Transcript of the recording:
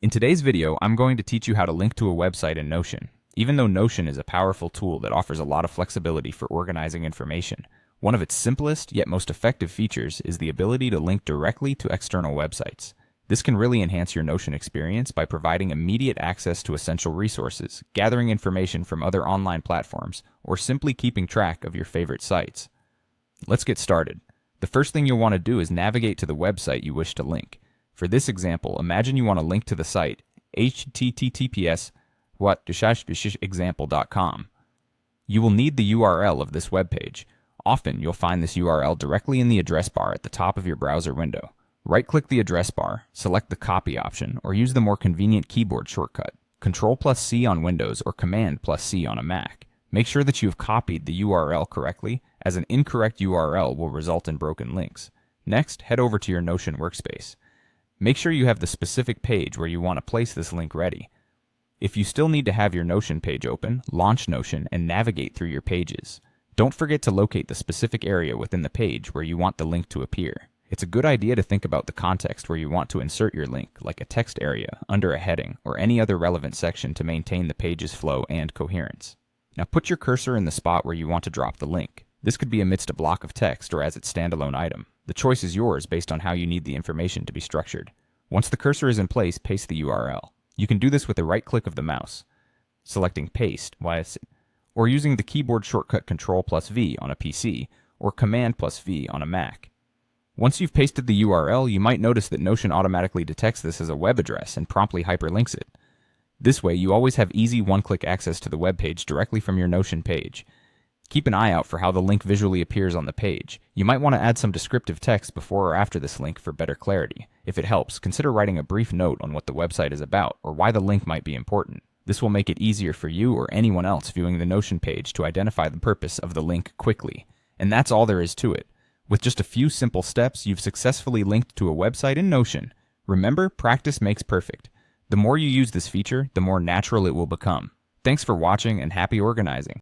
In today's video, I'm going to teach you how to link to a website in Notion. Even though Notion is a powerful tool that offers a lot of flexibility for organizing information, one of its simplest yet most effective features is the ability to link directly to external websites. This can really enhance your Notion experience by providing immediate access to essential resources, gathering information from other online platforms, or simply keeping track of your favorite sites. Let's get started. The first thing you'll want to do is navigate to the website you wish to link. For this example, imagine you want to link to the site https://example.com. You will need the URL of this web page. Often, you'll find this URL directly in the address bar at the top of your browser window. Right-click the address bar, select the copy option, or use the more convenient keyboard shortcut, Ctrl+C on Windows or Command+C on a Mac. Make sure that you have copied the URL correctly, as an incorrect URL will result in broken links. Next, head over to your Notion workspace. Make sure you have the specific page where you want to place this link ready. If you still need to have your Notion page open, launch Notion and navigate through your pages. Don't forget to locate the specific area within the page where you want the link to appear. It's a good idea to think about the context where you want to insert your link, like a text area, under a heading, or any other relevant section to maintain the page's flow and coherence. Now put your cursor in the spot where you want to drop the link. This could be amidst a block of text or as its standalone item. The choice is yours based on how you need the information to be structured. Once the cursor is in place, paste the URL. You can do this with a right click of the mouse, selecting Paste, or using the keyboard shortcut Ctrl+V on a PC, or Command+V on a Mac. Once you've pasted the URL, you might notice that Notion automatically detects this as a web address and promptly hyperlinks it. This way, you always have easy one-click access to the web page directly from your Notion page. Keep an eye out for how the link visually appears on the page. You might want to add some descriptive text before or after this link for better clarity. If it helps, consider writing a brief note on what the website is about or why the link might be important. This will make it easier for you or anyone else viewing the Notion page to identify the purpose of the link quickly. And that's all there is to it. With just a few simple steps, you've successfully linked to a website in Notion. Remember, practice makes perfect. The more you use this feature, the more natural it will become. Thanks for watching and happy organizing.